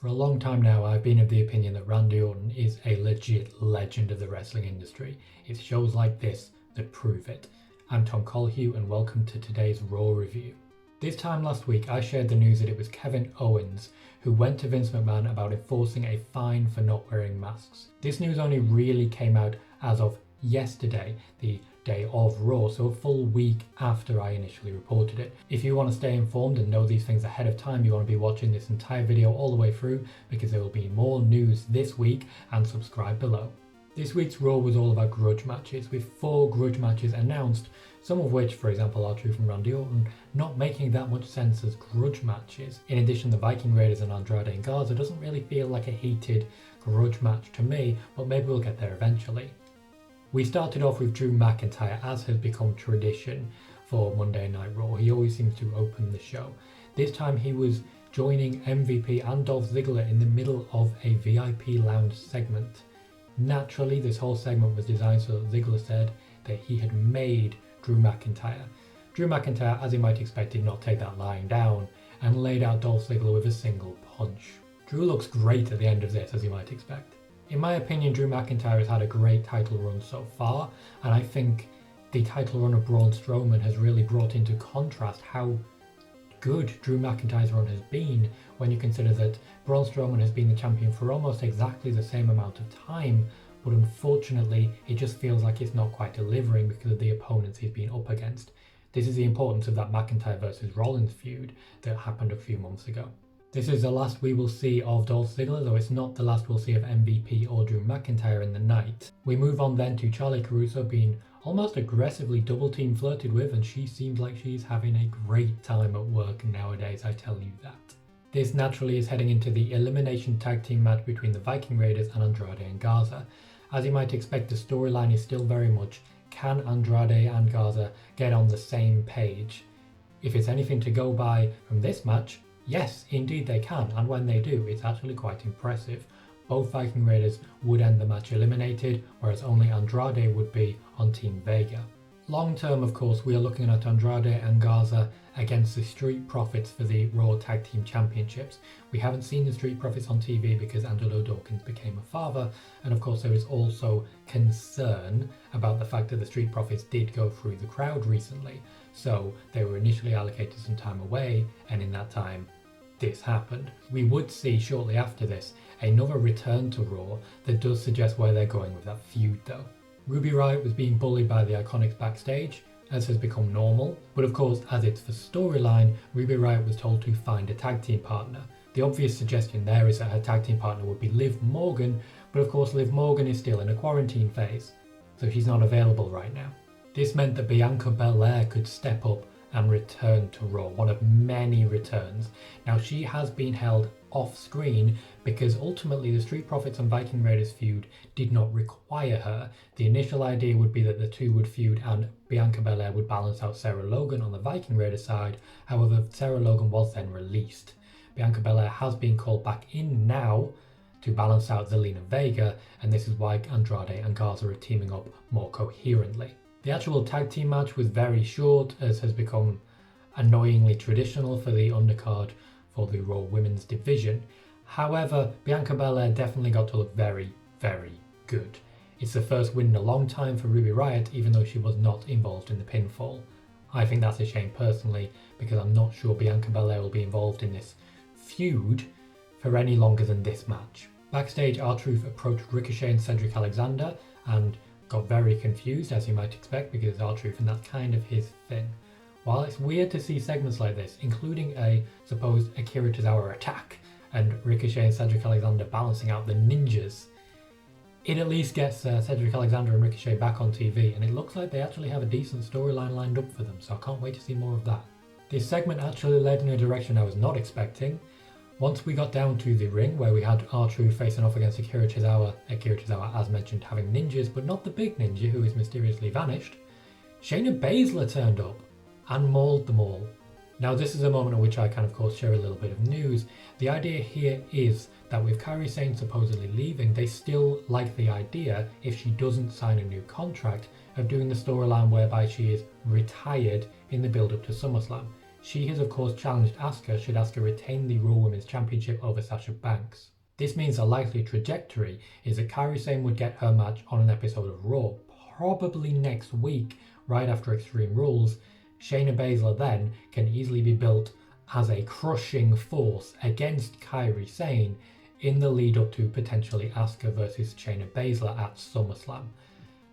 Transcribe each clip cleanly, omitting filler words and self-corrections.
For a long time now, I've been of the opinion that Randy Orton is a legit legend of the wrestling industry. It's shows like this that prove it. I'm Tom Colhue and welcome to today's Raw review. This time last week, I shared the news that it was Kevin Owens who went to Vince McMahon about enforcing a fine for not wearing masks. This news only really came out as of yesterday, the day of Raw, so a full week after I initially reported it. If you want to stay informed and know these things ahead of time, you want to be watching this entire video all the way through because there will be more news this week, and subscribe below. This week's Raw was all about grudge matches, with 4 grudge matches announced, some of which, for example R-Truth and Randy Orton, not making that much sense as grudge matches. In addition, the Viking Raiders and Andrade and Garza doesn't really feel like a heated grudge match to me, but maybe we'll get there eventually. We started off with Drew McIntyre, as has become tradition for Monday Night Raw. He always seems to open the show. This time he was joining MVP and Dolph Ziggler in the middle of a VIP lounge segment. Naturally, this whole segment was designed so that Ziggler said that he had made Drew McIntyre. Drew McIntyre, as you might expect, did not take that lying down and laid out Dolph Ziggler with a single punch. Drew looks great at the end of this, as you might expect. In my opinion, Drew McIntyre has had a great title run so far, and I think the title run of Braun Strowman has really brought into contrast how good Drew McIntyre's run has been when you consider that Braun Strowman has been the champion for almost exactly the same amount of time, but unfortunately it just feels like it's not quite delivering because of the opponents he's been up against. This is the importance of that McIntyre versus Rollins feud that happened a few months ago. This is the last we will see of Dolph Ziggler, though it's not the last we'll see of MVP or Drew McIntyre in the night. We move on then to Charly Caruso being almost aggressively double team flirted with, and she seems like she's having a great time at work nowadays, I tell you that. This naturally is heading into the elimination tag team match between the Viking Raiders and Andrade and Garza. As you might expect, the storyline is still very much, can Andrade and Garza get on the same page? If it's anything to go by from this match, yes, indeed they can, and when they do, it's actually quite impressive. Both Viking Raiders would end the match eliminated, whereas only Andrade would be on Team Vega. Long term, of course, we are looking at Andrade and Garza against the Street Profits for the Raw Tag Team Championships. We haven't seen the Street Profits on TV because Angelo Dawkins became a father, and of course there is also concern about the fact that the Street Profits did go through the crowd recently, so they were initially allocated some time away, and in that time this happened. We would see shortly after this another return to Raw that does suggest where they're going with that feud though. Ruby Riott was being bullied by the Iconics backstage, as has become normal, but of course as it's for storyline, Ruby Riott was told to find a tag team partner. The obvious suggestion there is that her tag team partner would be Liv Morgan, but of course Liv Morgan is still in a quarantine phase, so she's not available right now. This meant that Bianca Belair could step up and return to Raw, one of many returns. Now she has been held off screen because ultimately the Street Profits and Viking Raiders feud did not require her. The initial idea would be that the two would feud and Bianca Belair would balance out Sarah Logan on the Viking Raiders side. However, Sarah Logan was then released. Bianca Belair has been called back in now to balance out Zelina Vega, and this is why Andrade and Garza are teaming up more coherently. The actual tag team match was very short, as has become annoyingly traditional for the undercard for the Raw Women's division. However, Bianca Belair definitely got to look very, very good. It's the first win in a long time for Ruby Riott, even though she was not involved in the pinfall. I think that's a shame personally, because I'm not sure Bianca Belair will be involved in this feud for any longer than this match. Backstage, R-Truth approached Ricochet and Cedric Alexander and got very confused, as you might expect, because it's R-Truth and that's kind of his thing. While it's weird to see segments like this, including a supposed Akira Tozawa attack and Ricochet and Cedric Alexander balancing out the ninjas, it at least gets Cedric Alexander and Ricochet back on TV, and it looks like they actually have a decent storyline lined up for them, so I can't wait to see more of that. This segment actually led in a direction I was not expecting. Once we got down to the ring where we had R-Truth facing off against Akira Tozawa as mentioned having ninjas, but not the big ninja who has mysteriously vanished, Shayna Baszler turned up and mauled them all. Now this is a moment in which I can of course share a little bit of news. The idea here is that with Kairi Sane supposedly leaving, they still like the idea, if she doesn't sign a new contract, of doing the storyline whereby she is retired in the build up to SummerSlam. She has of course challenged Asuka should Asuka retain the Raw Women's Championship over Sasha Banks. This means the likely trajectory is that Kairi Sane would get her match on an episode of Raw, probably next week, right after Extreme Rules. Shayna Baszler then can easily be built as a crushing force against Kairi Sane in the lead up to potentially Asuka versus Shayna Baszler at SummerSlam.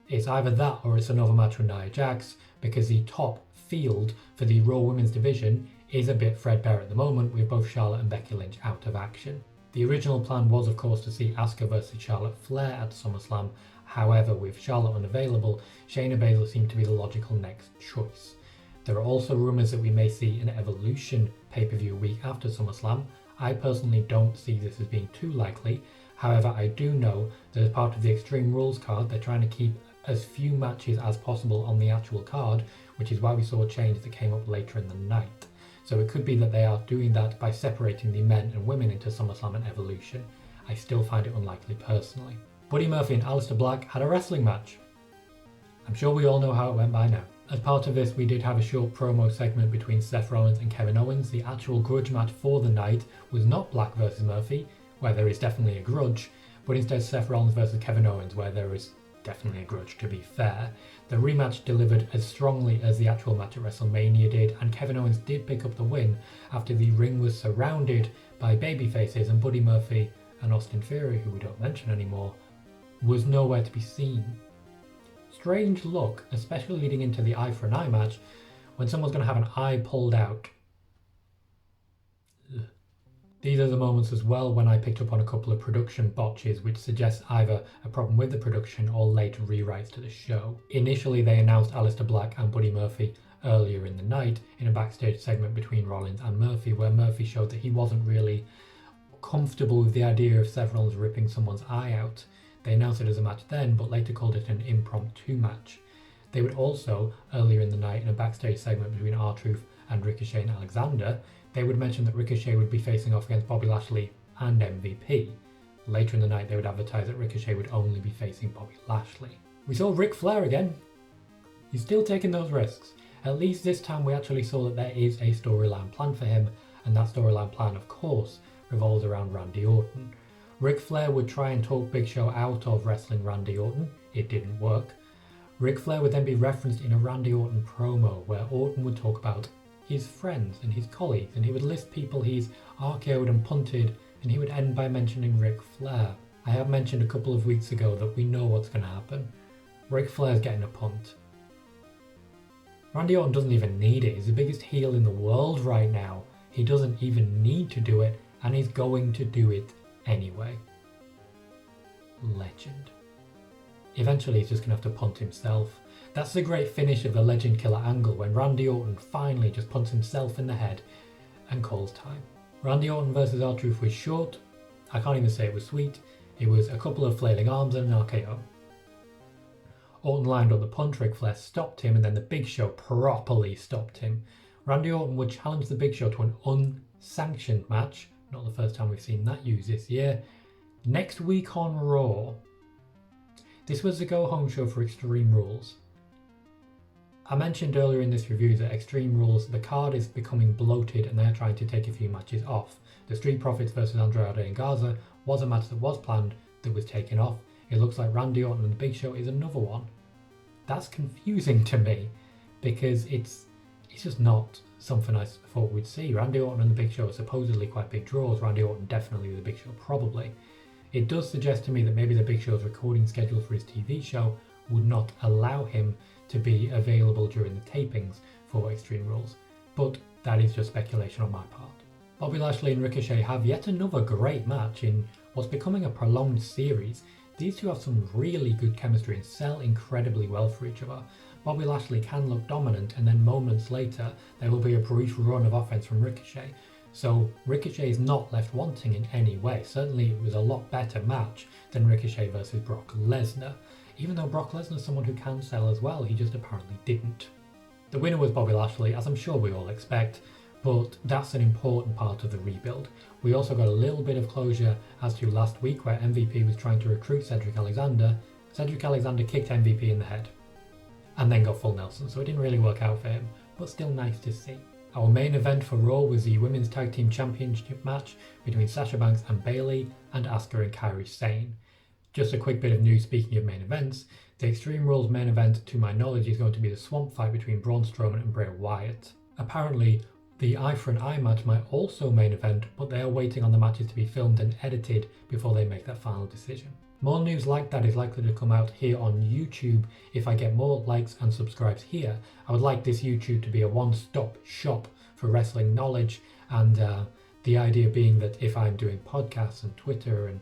It's either that or it's another match with Nia Jax, because the top field for the Raw Women's division is a bit threadbare at the moment, with both Charlotte and Becky Lynch out of action. The original plan was of course to see Asuka versus Charlotte Flair at SummerSlam. However, with Charlotte unavailable, Shayna Baszler seemed to be the logical next choice. There are also rumours that we may see an Evolution pay-per-view a week after SummerSlam. I personally don't see this as being too likely. However, I do know that as part of the Extreme Rules card, they're trying to keep as few matches as possible on the actual card, which is why we saw a change that came up later in the night. So it could be that they are doing that by separating the men and women into SummerSlam and Evolution. I still find it unlikely personally. Buddy Murphy and Aleister Black had a wrestling match. I'm sure we all know how it went by now. As part of this, we did have a short promo segment between Seth Rollins and Kevin Owens. The actual grudge match for the night was not Black versus Murphy, where there is definitely a grudge, but instead Seth Rollins versus Kevin Owens, where there is definitely a grudge, to be fair. The rematch delivered as strongly as the actual match at WrestleMania did, and Kevin Owens did pick up the win after the ring was surrounded by babyfaces, and Buddy Murphy and Austin Theory, who we don't mention anymore, was nowhere to be seen. Strange look, especially leading into the eye for an eye match, when someone's going to have an eye pulled out. Ugh. These are the moments as well when I picked up on a couple of production botches, which suggests either a problem with the production or late rewrites to the show. Initially, they announced Aleister Black and Buddy Murphy earlier in the night in a backstage segment between Rollins and Murphy, where Murphy showed that he wasn't really comfortable with the idea of Seth Rollins ripping someone's eye out. They announced it as a match then, but later called it an impromptu match. They would also, earlier in the night in a backstage segment between R-Truth and Ricochet and Alexander, they would mention that Ricochet would be facing off against Bobby Lashley and MVP. Later in the night, they would advertise that Ricochet would only be facing Bobby Lashley. We saw Ric Flair again. He's still taking those risks. At least this time we actually saw that there is a storyline plan for him, and that storyline plan, of course, revolves around Randy Orton. Ric Flair would try and talk Big Show out of wrestling Randy Orton. It didn't work. Ric Flair would then be referenced in a Randy Orton promo where Orton would talk about his friends and his colleagues, and he would list people he's RKO'd and punted, and he would end by mentioning Ric Flair. I have mentioned a couple of weeks ago that we know what's going to happen. Ric Flair's getting a punt. Randy Orton doesn't even need it. He's the biggest heel in the world right now. He doesn't even need to do it, and he's going to do it anyway. Legend. Eventually he's just going to have to punt himself. That's the great finish of the Legend Killer angle, when Randy Orton finally just punts himself in the head and calls time. Randy Orton versus R-Truth was short. I can't even say it was sweet. It was a couple of flailing arms and an RKO. Orton lined up the punch, Ric Flair stopped him, and then the Big Show properly stopped him. Randy Orton would challenge the Big Show to an unsanctioned match. Not the first time we've seen that used this year. Next week on Raw. This was the go-home show for Extreme Rules. I mentioned earlier in this review that Extreme Rules, the card is becoming bloated and they're trying to take a few matches off. The Street Profits versus Andrade and Garza was a match that was planned that was taken off. It looks like Randy Orton and the Big Show is another one. That's confusing to me because it's just not something I thought we'd see. Randy Orton and the Big Show are supposedly quite big draws. Randy Orton definitely, the Big Show probably. It does suggest to me that maybe the Big Show's recording schedule for his TV show would not allow him to be available during the tapings for Extreme Rules, but that is just speculation on my part. Bobby Lashley and Ricochet have yet another great match in what's becoming a prolonged series. These two have some really good chemistry and sell incredibly well for each other. Bobby Lashley can look dominant, and then moments later there will be a brief run of offense from Ricochet. So Ricochet is not left wanting in any way. Certainly it was a lot better match than Ricochet versus Brock Lesnar. Even though Brock Lesnar is someone who can sell as well, he just apparently didn't. The winner was Bobby Lashley, as I'm sure we all expect, but that's an important part of the rebuild. We also got a little bit of closure as to last week where MVP was trying to recruit Cedric Alexander. Cedric Alexander kicked MVP in the head and then got full Nelson, so it didn't really work out for him, but still nice to see. Our main event for Raw was the Women's Tag Team Championship match between Sasha Banks and Bayley and Asuka and Kairi Sane. Just a quick bit of news speaking of main events, the Extreme Rules main event to my knowledge is going to be the swamp fight between Braun Strowman and Bray Wyatt. Apparently, the Eye for an Eye match might also main event, but they are waiting on the matches to be filmed and edited before they make that final decision. More news like that is likely to come out here on YouTube if I get more likes and subscribes here. I would like this YouTube to be a one-stop shop for wrestling knowledge, and the idea being that if I'm doing podcasts and Twitter and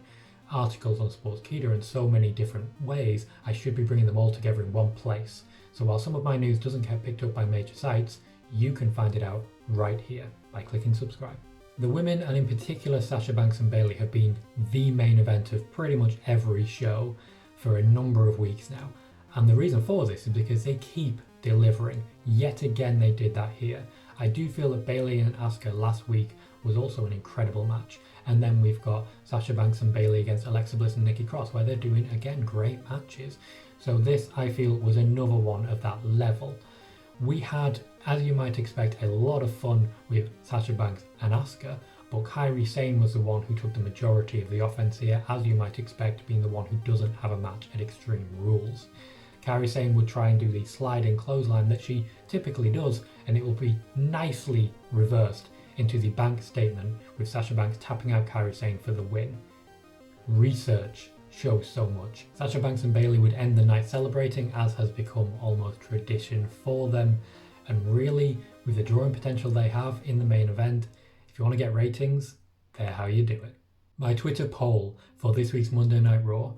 articles on Sportskeeda and so many different ways, I should be bringing them all together in one place. So while some of my news doesn't get picked up by major sites, you can find it out right here by clicking subscribe. The women, and in particular Sasha Banks and Bayley, have been the main event of pretty much every show for a number of weeks now. And the reason for this is because they keep delivering. Yet again they did that here. I do feel that Bayley and Asuka last week was also an incredible match. And then we've got Sasha Banks and Bayley against Alexa Bliss and Nikki Cross, where they're doing, again, great matches. So this, I feel, was another one of that level. We had, as you might expect, a lot of fun with Sasha Banks and Asuka, but Kairi Sane was the one who took the majority of the offense here, as you might expect, being the one who doesn't have a match at Extreme Rules. Kairi Sane would try and do the sliding clothesline that she typically does, and it will be nicely reversed into the bank statement with Sasha Banks tapping out Kairi Sane for the win. Research shows so much. Sasha Banks and Bayley would end the night celebrating, as has become almost tradition for them, and really, with the drawing potential they have in the main event, if you want to get ratings, they're how you do it. My Twitter poll for this week's Monday Night Raw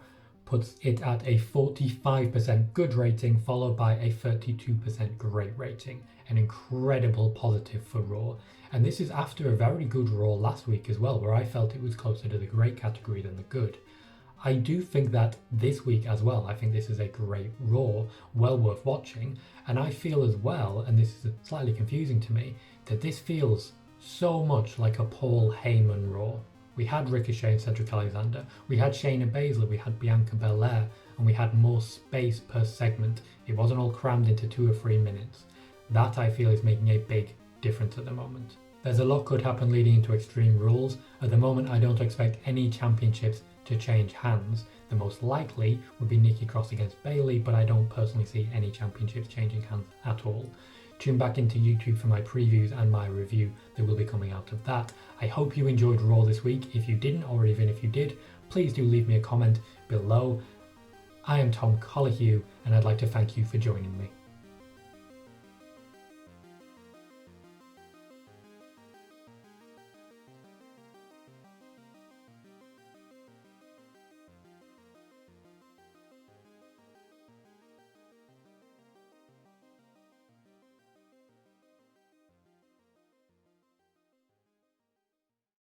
puts it at a 45% good rating, followed by a 32% great rating. An incredible positive for Raw. And this is after a very good Raw last week as well, where I felt it was closer to the great category than the good. I do think that this week as well, I think this is a great Raw, well worth watching. And I feel as well, and this is slightly confusing to me, that this feels so much like a Paul Heyman Raw. We had Ricochet and Cedric Alexander, we had Shayna Baszler, we had Bianca Belair, and we had more space per segment. It wasn't all crammed into 2 or 3 minutes. That, I feel, is making a big difference at the moment. There's a lot could happen leading into Extreme Rules. At the moment, I don't expect any championships to change hands. The most likely would be Nikki Cross against Bayley, but I don't personally see any championships changing hands at all. Tune back into YouTube for my previews and my review that will be coming out of that. I hope you enjoyed Raw this week. If you didn't, or even if you did, please do leave me a comment below. I am Tom Colihue, and I'd like to thank you for joining me.